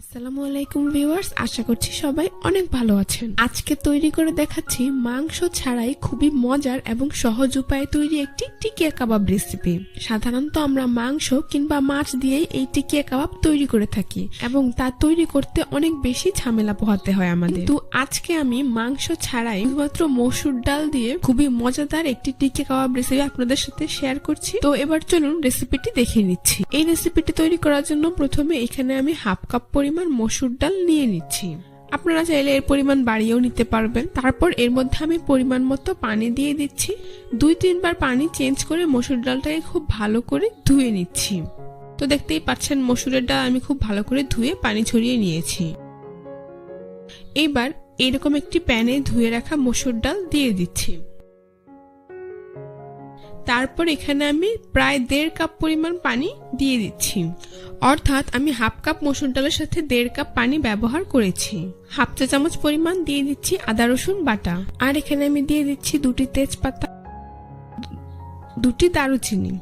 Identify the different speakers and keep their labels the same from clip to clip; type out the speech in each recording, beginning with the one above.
Speaker 1: আসসালামু আলাইকুম ভিউয়ার্স, আশা করছি সবাই অনেক ভালো আছেন। আজকে তৈরি করে দেখাচ্ছি মাংস ছাড়াই খুবই মজার এবং সহজ উপায়ে তৈরি একটি টিকিয়া কাবাব রেসিপি। সাধারণত আমরা মাংস কিংবা মাছ দিয়েই এই টিকিয়া কাবাব তৈরি করে থাকি এবং তা তৈরি করতে অনেক বেশি ঝামেলা পোহাতে হয় আমাদের। কিন্তু আজকে আমি মাংস ছাড়াই শুধুমাত্র মসুর ডাল দিয়ে খুবই মজাদার একটি টিকিয়া কাবাব রেসিপি আপনাদের সাথে শেয়ার করছি। তো এবার চলুন রেসিপিটি দেখে নিচ্ছি। এই রেসিপিটি তৈরি করার জন্য প্রথমে এখানে আমি হাফ কাপ পরিমাণ মসুর ডাল নিয়ে নিচ্ছি। আপনারা চাইলে এর পরিমাণ বাড়িয়েও নিতে পারবেন। তারপর এর মধ্যে আমি পরিমাণ মতো পানি দিয়ে দিচ্ছি। 2-3 বার পানি চেঞ্জ করে মসুর ডালটাকে খুব ভালো করে ধুয়ে নিচ্ছি। তো দেখতেই পাচ্ছেন মসুরের ডাল আমি খুব ভালো করে ধুয়ে পানি ঝরিয়ে নিয়েছি। এবার এরকম একটি প্যানে ধুয়ে রাখা মসুর ডাল দিয়ে দিচ্ছি। তারপর এখানে আমি প্রায় 1.5 কাপ পরিমাণ পানি দিয়ে দিচ্ছি, অর্থাৎ আমি হাফ কাপ মসুর ডালের সাথে 1.5 কাপ পানি ব্যবহার করেছি। হাফ চা চামচ পরিমাণ দিয়ে দিচ্ছি আদা রসুন বাটা, আর এখানে আমি দিয়ে দিচ্ছি 2টি তেজপাতা, 2টি দারুচিনি,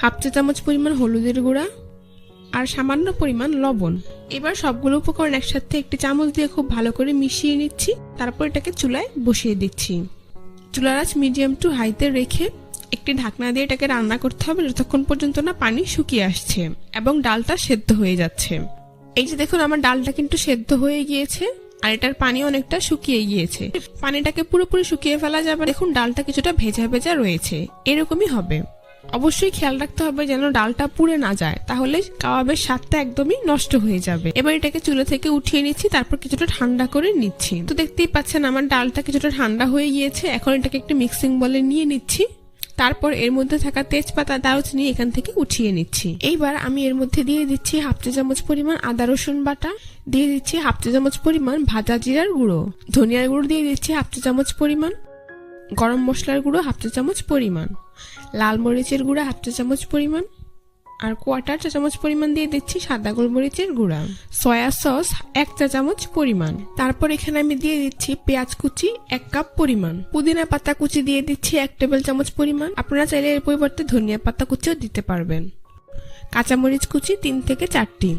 Speaker 1: হাফ চা চামচ পরিমাণ হলুদের গুঁড়া আর সামান্য পরিমাণ লবণ। এবার সবগুলো উপকরণ একসাথে একটি চামচ দিয়ে খুব ভালো করে মিশিয়ে নিচ্ছি। তারপর এটাকে চুলায় বসিয়ে দিচ্ছি। চুলার আঁচ মিডিয়াম টু হাইতে রেখে একটি ঢাকনা দিয়ে এটাকে রান্না করতে হবে যতক্ষণ পর্যন্ত না পানি শুকিয়ে আসছে এবং ডালটা সেদ্ধ হয়ে যাচ্ছে। এই যে দেখুন আমার ডালটা কিন্তু সেদ্ধ হয়ে গিয়েছে আর এটার পানি অনেকটা শুকিয়ে গিয়েছে। পানিটাকে পুরোপুরি শুকিয়ে ফেলা যাবে। দেখুন ডালটা কিছুটা ভেজা ভেজা রয়েছে, এরকমই হবে। অবশ্যই খেয়াল রাখতে হবে যেন ডালটা পুড়ে না যায়, তাহলে কাবাবের স্বাদটা একদমই নষ্ট হয়ে যাবে। এবার এটাকে চুলা থেকে উঠিয়ে নিচ্ছি, তারপর কিছুটা ঠান্ডা করে নিচ্ছি। তো দেখতেই পাচ্ছেন আমার ডালটা কিছুটা ঠান্ডা হয়ে গিয়েছে। এখন এটাকে একটি মিক্সিং বলে নিয়ে নিচ্ছি। তারপর এর মধ্যে থাকা তেজপাতা দারুচিনি এখান থেকে উঠিয়ে নিচ্ছি। এইবার আমি এর মধ্যে দিয়ে দিচ্ছি হাফ চা চামচ পরিমাণ আদা রসুন বাটা, দিয়ে দিচ্ছি হাফ চা চামচ পরিমাণ ভাজা জিরার গুঁড়ো, ধনিয়ার গুঁড়ো দিয়ে দিচ্ছি হাফ চা চামচ পরিমাণ, গরম মশলার গুঁড়ো হাফ চা চামচ পরিমাণ, লাল মরিচের গুঁড়া হাফ চা চামচ পরিমাণ, আর 1/4 চা চামচ পরিমাণ দিয়ে দিচ্ছি সাদা গোলমরিচের গুঁড়া, সয়া সস 1 চা চামচ পরিমাণ। তারপর এখানে আমি দিয়ে দিচ্ছি পেঁয়াজ কুচি 1 কাপ পরিমাণ, পুদিনা পাতা কুচি দিয়ে দিচ্ছি 1 টেবিল চামচ পরিমাণ। আপনারা চাইলে এর পরিবর্তে ধনিয়া পাতা কুচিও দিতে পারবেন। কাঁচামরিচ কুচি 3 থেকে 4টি,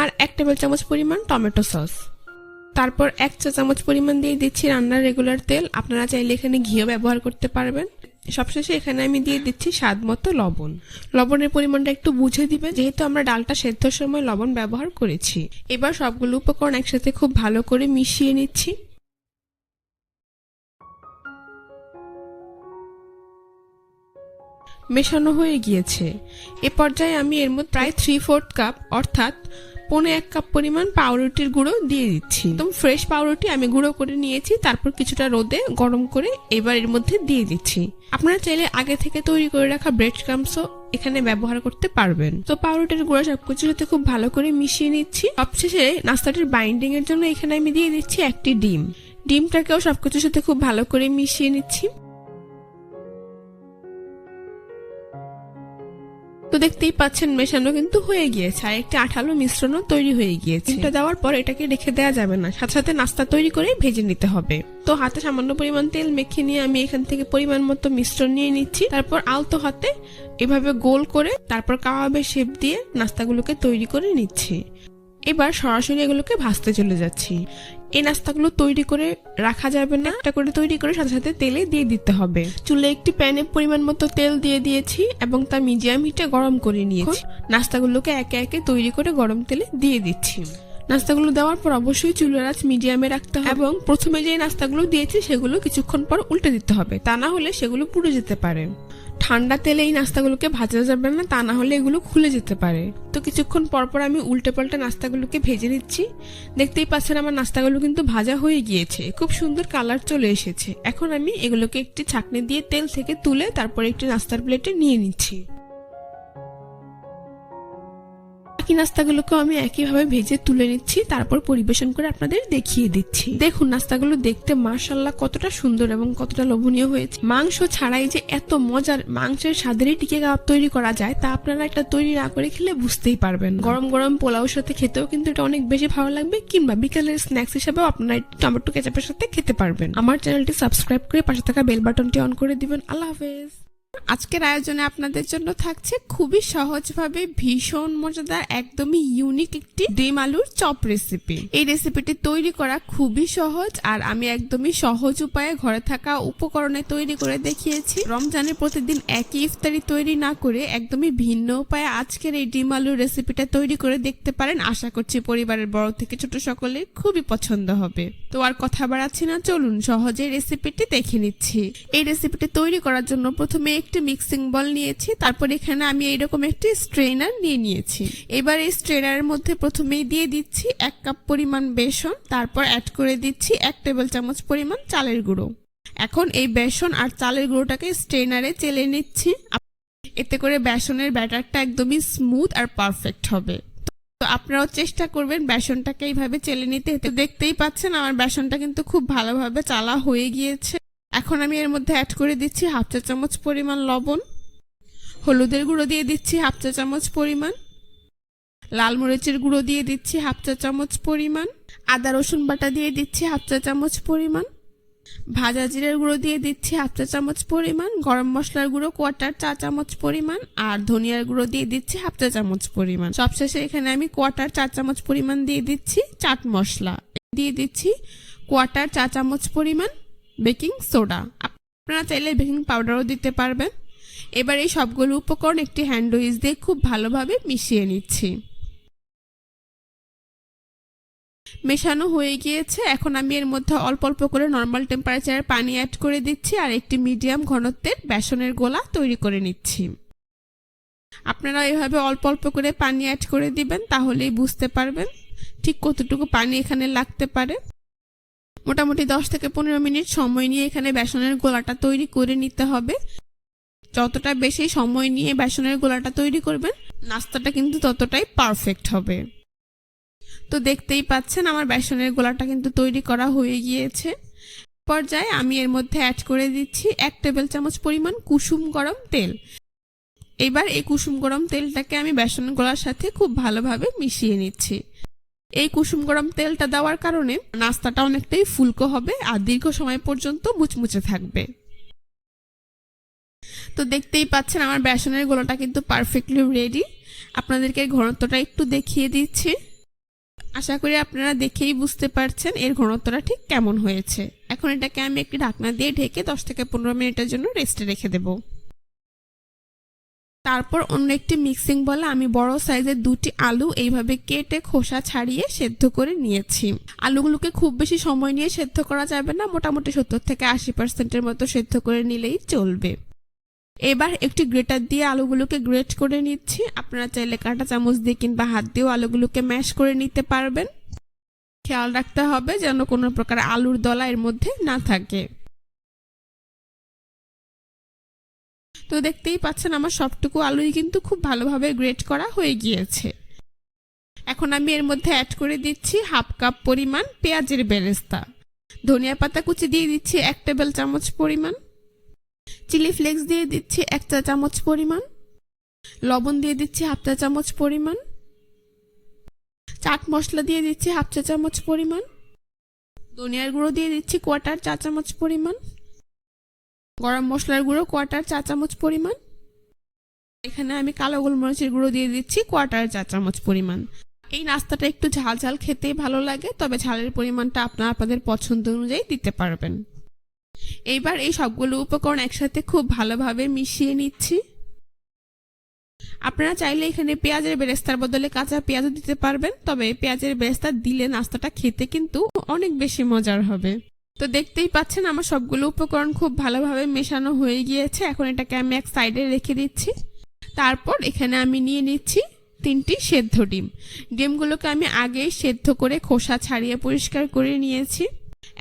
Speaker 1: আর 1 টেবিল চামচ পরিমাণ টমেটো সস। তারপর 1 চা চামচ পরিমাণ দিয়ে দিচ্ছি রান্নার রেগুলার তেল। আপনারা চাইলে এখানে ঘিও ব্যবহার করতে পারবেন। সবশেষে এখানে আমি দিয়ে দিচ্ছি স্বাদ মতো লবণ। লবণের পরিমাণটা একটু বুঝে দিবেন, যেহেতু আমরা ডালটা সেদ্ধর সময় লবণ ব্যবহার করেছি। এবার সবগুলো উপকরণ একসাথে খুব ভালো করে মিশিয়ে নিচ্ছি। মেশানো হয়ে গিয়েছে। এ পর্যায়ে আমি এর মধ্যে প্রায় 3/4 কাপ অর্থাৎ 1.25 কাপ পরিমাণ পাউরুটির গুঁড়ো দিয়ে দিচ্ছি। একদম ফ্রেশ পাউরুটি আমি গুঁড়ো করে নিয়েছি, তারপর কিছুটা রোদে গরম করে এবার এর মধ্যে দিয়ে দিচ্ছি। আপনারা চাইলে আগে থেকে তৈরি করে রাখা ব্রেড ক্রাম্বসও এখানে ব্যবহার করতে পারবেন। তো পাউরুটির গুঁড়া সবকিছুর সাথে খুব ভালো করে মিশিয়ে নিচ্ছি। সবশেষে নাস্তাটির বাইন্ডিং এর জন্য এখানে আমি দিয়ে দিচ্ছি একটি ডিম। ডিমটাকেও সবকিছুর সাথে খুব ভালো করে মিশিয়ে নিচ্ছি। তো দেখতেই পাচ্ছেন মেশানো কিন্তু হয়ে গিয়েছে আর একটি আঠালো মিশ্রণও তৈরি হয়ে গিয়েছে। এটা দেওয়ার পর এটাকে রেখে দেওয়া যাবে না, সাথে সাথে নাস্তা তৈরি করে ভেজে নিতে হবে। তো হাতে সামান্য পরিমাণ তেল মেখে নিয়ে আমি এখান থেকে পরিমাণ মতো মিশ্রণ নিয়ে নিচ্ছি। তারপর আলতো হাতে এভাবে গোল করে তারপর কাবাবের শেপ দিয়ে নাস্তাগুলোকে তৈরি করে নিচ্ছি। এবার সরাসরি এগুলোকে ভাজতে চলে যাচ্ছি। এই নাস্তাগুলো তৈরি করে রাখা যাবে না, একটা করে তৈরি করে সাথে সাথে তেলে দিয়ে দিতে হবে। চুলে একটি প্যানে পরিমাণ মতো তেল দিয়ে দিয়েছি এবং তা মিডিয়াম হিটে গরম করে নিয়েছি। নাস্তাগুলোকে একে একে তৈরি করে গরম তেলে দিয়ে দিচ্ছি। নাস্তাগুলো দেওয়ার পর অবশ্যই চুলার আঁচ মিডিয়ামে রাখতে হবে এবং প্রথমে যে নাস্তাগুলো দিয়েছি সেগুলো কিছুক্ষণ পর উল্টে দিতে হবে, তা না হলে সেগুলো পুড়ে যেতে পারে। ঠান্ডা তেলে এই নাস্তাগুলোকে ভাজা যাবে না, তা না হলে এগুলো খুলে যেতে পারে। তো কিছুক্ষণ পর পর আমি উল্টে পাল্টে নাস্তাগুলোকে ভেজে নিচ্ছি। দেখতেই পাচ্ছেন আমার নাস্তাগুলো কিন্তু ভাজা হয়ে গিয়েছে, খুব সুন্দর কালার চলে এসেছে। এখন আমি এগুলোকে একটি ছাঁকনি দিয়ে তেল থেকে তুলে তারপর একটি নাস্তার প্লেটে নিয়ে নিচ্ছি। বাকি নাস্তাগুলোকে আমি একইভাবে ভেজে তুলে নিচ্ছি, তারপর পরিবেশন করে আপনাদের দেখিয়ে দিচ্ছি। দেখুন নাস্তাগুলো দেখতে মাশাআল্লাহ কতটা সুন্দর এবং কতটা লোভনীয় হয়েছে। মাংস ছাড়াই যে এত মজার মাংসের স্বাদেরই টিকিয়া কাবাব তৈরি করা যায় তা আপনারা এটা তৈরি না করে খেলে বুঝতেই পারবেন। গরম গরম পোলাওর সাথে খেতেও কিন্তু এটা অনেক বেশি ভালো লাগবে, কিংবা বিকেলের স্ন্যাক্স হিসেবেও আপনারা টমেটো কেচাপের সাথে খেতে পারবেন। আমার চ্যানেলটি সাবস্ক্রাইব করে পাশে থাকা বেল বাটনটি অন করে দিবেন। আল্লাহ হাফেজ। আজকের আয়োজনে আপনাদের জন্য থাকছে খুবই সহজভাবে ভীষণ মজাদার একদমই ইউনিক একটি ডিম আলুর চপ রেসিপি। এই রেসিপিটি তৈরি করা খুবই সহজ আর আমি একদমই সহজ উপায়ে ঘরে থাকা উপকরণে তৈরি করে দেখিয়েছি। রমজানে প্রতিদিন একই ইফতারি তৈরি না করে একদমই ভিন্ন উপায়ে আজকের এই ডিম আলুর রেসিপিটা তৈরি করে দেখতে পারেন। আশা করছি পরিবারের বড় থেকে ছোট সকলে খুবই পছন্দ হবে। তো আর কথা বাড়াচ্ছি না, চলুন সহজে রেসিপিটি দেখে নিচ্ছি। এই রেসিপিটি তৈরি করার জন্য প্রথমে একটি মিক্সিং বল নিয়েছি, তারপর এখানে আমি এইরকম একটি স্ট্রেনার নিয়ে নিয়েছি। এবার এই স্ট্রেনারের মধ্যে প্রথমেই দিয়ে দিচ্ছি 1 কাপ পরিমাণ বেসন, তারপর অ্যাড করে দিচ্ছি 1 টেবিল চামচ পরিমাণ চালের গুঁড়ো। এখন এই বেসন আর চালের গুঁড়োটাকে স্ট্রেনারে চেলে নিচ্ছি, এতে করে বেসনের ব্যাটারটা একদমই স্মুথ আর পারফেক্ট হবে। তো আপনারাও চেষ্টা করবেন বেসনটাকে এইভাবে চেলে নিতে। দেখতেই পাচ্ছেন আমার বেসনটা কিন্তু খুব ভালোভাবে চালা হয়ে গিয়েছে। এখন আমি এর মধ্যে অ্যাড করে দিচ্ছি 1/2 চা চামচ পরিমাণ লবণ, হলুদের গুঁড়ো দিয়ে দিচ্ছি 1/2 চা চামচ পরিমাণ, লাল মরিচের গুঁড়ো দিয়ে দিচ্ছি 1/2 চা চামচ পরিমাণ, আদা রসুন বাটা দিয়ে দিচ্ছি 1/2 চা চামচ পরিমাণ, ভাজা জিরের গুঁড়ো দিয়ে দিচ্ছি 1/2 চা চামচ পরিমাণ, গরম মশলার গুঁড়ো 1/4 চা চামচ পরিমাণ আর ধনিয়ার গুঁড়ো দিয়ে দিচ্ছি 1/2 চা চামচ পরিমাণ। সবশেষে এখানে আমি 1/4 চা চামচ পরিমাণ দিয়ে দিচ্ছি চাট মশলা, দিয়ে দিচ্ছি 1/4 চা চামচ পরিমাণ বেকিং সোডা। আপনারা চাইলে বেকিং পাউডারও দিতে পারবেন। এবার এই সবগুলো উপকরণ একটি হ্যান্ড উইচ দিয়ে খুব ভালোভাবে মিশিয়ে নিচ্ছি। মেশানো হয়ে গিয়েছে। এখন আমি এর মধ্যে অল্প অল্প করে নর্মাল টেম্পারেচারের পানি অ্যাড করে দিচ্ছি আর একটি মিডিয়াম ঘনত্বের বেসনের গোলা তৈরি করে নিচ্ছি। আপনারা এভাবে অল্প অল্প করে পানি অ্যাড করে দিবেন, তাহলেই বুঝতে পারবেন ঠিক কতটুকু পানি এখানে লাগতে পারে। মোটামুটি 10 থেকে 15 মিনিট সময় নিয়ে এখানে বেসনের গোলাটা তৈরি করে নিতে হবে। যতটা বেশি সময় নিয়ে বেসনের গোলাটা তৈরি করবেন, নাস্তাটা কিন্তু ততটাই পারফেক্ট হবে। তো দেখতেই পাচ্ছেন আমার বেসনের গোলাটা কিন্তু তৈরি করা হয়ে গিয়েছে। পর্যায়ে আমি এর মধ্যে অ্যাড করে দিচ্ছি 1 টেবিল চামচ পরিমাণ কুসুম গরম তেল। এবার এই কুসুম গরম তেলটাকে আমি বেসনের গোলার সাথে খুব ভালোভাবে মিশিয়ে নিচ্ছি। এই কুসুম গরম তেলটা দেওয়ার কারণে নাস্তাটা অনেকটাই ফুলকো হবে আর দীর্ঘ সময় পর্যন্ত মুচমুচে থাকবে। তো দেখতেই পাচ্ছেন আমার বেসনের গোলাটা কিন্তু পারফেক্টলি রেডি। আপনাদেরকে ঘনত্বটা একটু দেখিয়ে দিচ্ছি। আশা করি আপনারা দেখেই বুঝতে পারছেন এর ঘনত্বটা ঠিক কেমন হয়েছে। এখন এটাকে আমি একটি ঢাকনা দিয়ে ঢেকে 10 থেকে 15 মিনিটের জন্য রেস্টে রেখে দেব। তারপর অন্য একটি মিক্সিং বলে আমি বড় সাইজের 2টি আলু এইভাবে কেটে খোসা ছাড়িয়ে সেদ্ধ করে নিয়েছি। আলুগুলোকে খুব বেশি সময় নিয়ে সেদ্ধ করা যাবে না, মোটামুটি 70 থেকে 80% মতো সেদ্ধ করে নিলেই চলবে। এবার একটি গ্রেটার দিয়ে আলুগুলোকে গ্রেট করে নিচ্ছি। আপনারা চাইলে কাঁটা চামচ দিয়ে কিংবা হাত দিয়েও আলুগুলোকে ম্যাশ করে নিতে পারবেন। খেয়াল রাখতে হবে যেন কোনো প্রকার আলুর দলা এর মধ্যে না থাকে। তো দেখতেই পাচ্ছেন আমার সবটুকু আলুই কিন্তু খুব ভালোভাবে গ্রেট করা হয়ে গিয়েছে। এখন আমি এর মধ্যে অ্যাড করে দিচ্ছি 1/2 কাপ পরিমাণ পেঁয়াজের বেরেস্তা, ধনিয়া পাতা কুচি দিয়ে দিচ্ছি 1 টেবিল চামচ পরিমাণ, চিলি ফ্লেক্স দিয়ে দিচ্ছি 1 চা চামচ পরিমাণ, লবণ দিয়ে দিচ্ছি 1/2 চা চামচ পরিমাণ, চাট মশলা দিয়ে দিচ্ছি 1/2 চা চামচ পরিমাণ, ধনিয়ার গুঁড়ো দিয়ে দিচ্ছি 1/4 চা চামচ পরিমাণ, গরম মশলার গুঁড়ো 1/4 চা চামচ পরিমাণ। এখানে আমি কালো গোলমরিচের গুঁড়ো দিয়ে দিচ্ছি 1/4 চা চামচ পরিমাণ। এই নাস্তাটা একটু ঝাল ঝাল খেতেই ভালো লাগে, তবে ঝালের পরিমাণটা আপনারা আপনাদের পছন্দ অনুযায়ী দিতে পারবেন। এইবার এই সবগুলো উপকরণ একসাথে খুব ভালোভাবে মিশিয়ে নিচ্ছি। আপনারা চাইলে এখানে পেঁয়াজের বেরেস্তার বদলে কাঁচা পেঁয়াজও দিতে পারবেন, তবে পেঁয়াজের বেরেস্তা দিলে নাস্তাটা খেতে কিন্তু অনেক বেশি মজার হবে। তো দেখতেই পাচ্ছেন আমার সবগুলো উপকরণ খুব ভালোভাবে মেশানো হয়ে গিয়েছে। এখন এটাকে আমি এক সাইডে রেখে দিচ্ছি। তারপর এখানে আমি নিয়ে নিচ্ছি 3টি সেদ্ধ ডিম। ডিমগুলোকে আমি আগেই সেদ্ধ করে খোসা ছাড়িয়ে পরিষ্কার করে নিয়েছি।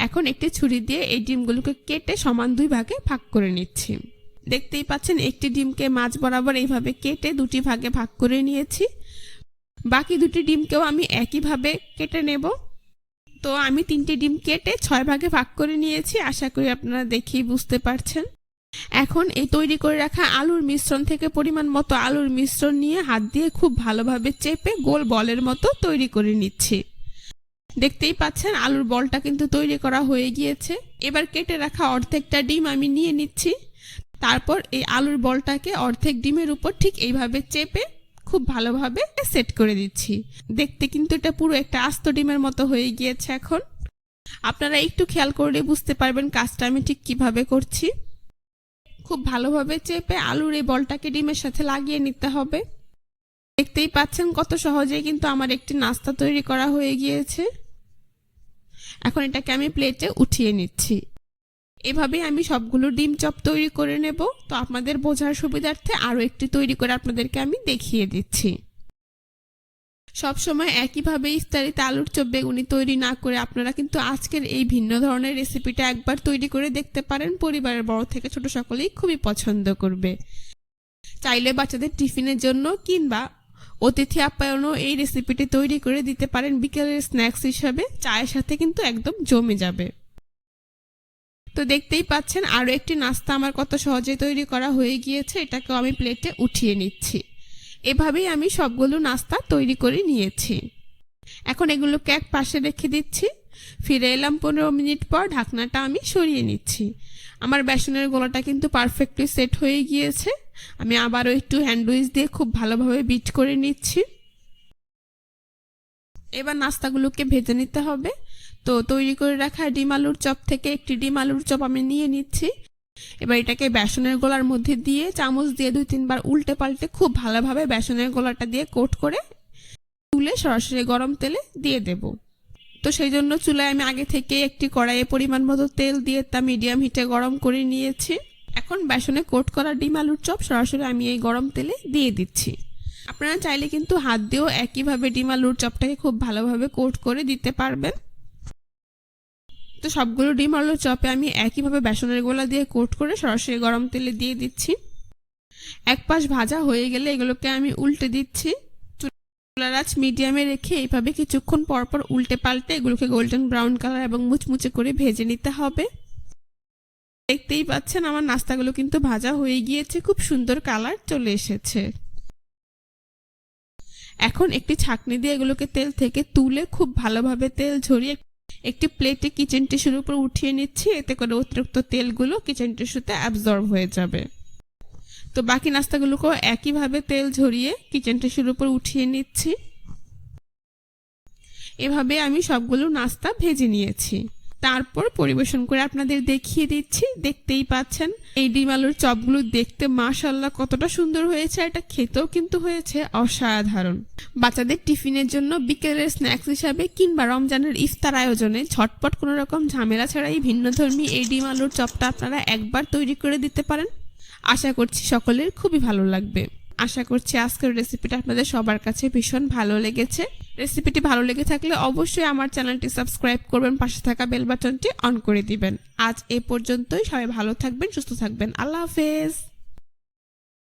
Speaker 1: এখন একটি ছুরি দিয়ে এই ডিমগুলোকে কেটে সমান 2 ভাগে ভাগ করে নিচ্ছি। দেখতেই পাচ্ছেন একটি ডিমকে মাঝ বরাবর এইভাবে কেটে 2টি ভাগে ভাগ করে নিয়েছি। বাকি 2টি ডিমকেও আমি একইভাবে কেটে নেব। তো আমি 3টি ডিম কেটে 6 ভাগে ভাগ করে নিয়েছি। আশা করি আপনারা দেখেই বুঝতে পারছেন। এখন এই তৈরি করে রাখা আলুর মিশ্রণ থেকে পরিমাণ মতো আলুর মিশ্রণ নিয়ে হাত দিয়ে খুব ভালোভাবে চেপে গোল বলের মতো তৈরি করে নিচ্ছি। দেখতেই পাচ্ছেন আলুর বলটা কিন্তু তৈরি করা হয়ে গিয়েছে। এবার কেটে রাখা অর্ধেকটা ডিম আমি নিয়ে নিচ্ছি। তারপর এই আলুর বলটাকে অর্ধেক ডিমের উপর ঠিক এইভাবে চেপে খুব ভালোভাবে সেট করে দিচ্ছি। দেখতে কিন্তু এটা পুরো একটা আস্ত ডিমের মতো হয়ে গিয়েছে। এখন আপনারা একটু খেয়াল করলে বুঝতে পারবেন কাজটা আমি ঠিক কিভাবে করছি। খুব ভালোভাবে চেপে আলুর এই বলটাকে ডিমের সাথে লাগিয়ে নিতে হবে। দেখতেই পাচ্ছেন কত সহজেই কিন্তু আমার একটি নাস্তা তৈরি করা হয়ে গিয়েছে। এখন এটাকে আমি প্লেটে উঠিয়ে নিচ্ছি। এভাবেই আমি সবগুলো ডিম চপ তৈরি করে নেব। তো আপনাদের বোঝার সুবিধার্থে আরও একটি তৈরি করে আপনাদেরকে আমি দেখিয়ে দিচ্ছি। সবসময় একইভাবে ইফতারিতে আলুর চপ বেগুনি তৈরি না করে আপনারা কিন্তু আজকের এই ভিন্ন ধরনের রেসিপিটা একবার তৈরি করে দেখতে পারেন। পরিবারের বড় থেকে ছোট সকলেই খুবই পছন্দ করবে। চাইলে বাচ্চাদের টিফিনের জন্য কিংবা অতিথি আপ্যায়নও এই রেসিপিটি তৈরি করে দিতে পারেন বিকেলের স্ন্যাক্স হিসাবে। চায়ের সাথে কিন্তু একদম জমে যাবে। তো দেখতেই পাচ্ছেন আরও একটি নাস্তা আমার কত সহজে তৈরি করা হয়ে গিয়েছে। এটাকেও আমি প্লেটে উঠিয়ে নিচ্ছি। এভাবেই আমি সবগুলো নাস্তা তৈরি করে নিয়েছি। এখন এগুলোকে এক পাশে রেখে দিচ্ছি। ফিরে এলাম 15 মিনিট পর। ঢাকনাটা আমি সরিয়ে নিচ্ছি। আমার বেসনের গোলাটা কিন্তু পারফেক্টলি সেট হয়ে গিয়েছে। আমি আবারও একটু হ্যান্ড উইচ দিয়ে খুব ভালোভাবে বিট করে নিচ্ছি। এবার নাস্তাগুলোকে ভেজে নিতে হবে। তো তৈরি করে রাখা ডিম আলুর চপ থেকে একটি ডিম আলুর চপ আমি নিয়ে নিচ্ছি। এবার এটাকে বেসনের গোলার মধ্যে দিয়ে চামচ দিয়ে 2-3 বার উল্টে পাল্টে খুব ভালোভাবে বেসনের গোলাটা দিয়ে কোট করে তুলে সরাসরি গরম তেলে দিয়ে দেব। তো সেই জন্য চুলায় আমি আগে থেকে একটি কড়াইয়ে পরিমাণ মতো তেল দিয়ে তা মিডিয়াম হিটে গরম করে নিয়েছি। এখন বেসনে কোট করা ডিম আলুর চপ সরাসরি আমি এই গরম তেলে দিয়ে দিচ্ছি। আপনারা চাইলে কিন্তু হাত দিয়েও একইভাবে ডিম আলুর চপটাকে খুব ভালোভাবে কোট করে দিতে পারবেন। তো সবগুলো ডিম আলুর চপে আমি একইভাবে বেসনের গোলা দিয়ে কোট করে সরাসরি গরম তেলে দিয়ে দিচ্ছি। এক পাশ ভাজা হয়ে গেলে এগুলোকে আমি উল্টে দিচ্ছি। চুলার আঁচ মিডিয়ামে রেখে এইভাবে কিছুক্ষণ পরপর উল্টে পাল্টে এগুলোকে গোল্ডেন ব্রাউন কালার এবং মুচমুচে করে ভেজে নিতে হবে। দেখতেই পাচ্ছেন আমার নাস্তাগুলো কিন্তু ভাজা হয়ে গিয়েছে, খুব সুন্দর কালার চলে এসেছে। এখন একটি ছাঁকনি দিয়ে এগুলোকে তেল থেকে তুলে খুব ভালোভাবে তেল ঝরিয়ে একটি প্লেটে কিচেন টিস্যুর উপর উঠিয়ে নিচ্ছি। এতে করে অতিরিক্ত তেলগুলো কিচেন টিস্যুতে অ্যাবজর্ব হয়ে যাবে। তো বাকি নাস্তাগুলোকেও একইভাবে তেল ঝরিয়ে কিচেন টিস্যুর উপর উঠিয়ে নিচ্ছি। এভাবে আমি সবগুলো নাস্তা ভেজে নিয়েছি। তারপর পরিবেশন করে আপনাদের দেখিয়ে দিচ্ছি। দেখতেই পাচ্ছেন এই ডিম আলুর চপগুলো দেখতে মাশাআল্লাহ কতটা সুন্দর হয়েছে। এটা খেতেও কিন্তু হয়েছে অসাধারণ। বাচ্চাদের টিফিনের জন্য বিকেলের স্ন্যাক্স হিসাবে কিংবা রমজানের ইফতার আয়োজনে ঝটপট কোনো রকম ঝামেলা ছাড়াই ভিন্নধর্মী এই ডিম আলুর চপটা আপনারা একবার তৈরি করে দিতে পারেন। আশা করছি সকলের খুবই ভালো লাগবে। আশা করছি আজকের রেসিপিটা আপনাদের সবার কাছে ভীষণ ভালো লেগেছে। রেসিপিটি ভালো লেগে থাকলে অবশ্যই আমার চ্যানেলটি সাবস্ক্রাইব করবেন, পাশে থাকা বেল বাটনটি অন করে দিবেন। আজ এ পর্যন্তই। সবাই ভালো থাকবেন, সুস্থ থাকবেন। আল্লাহ হাফেজ।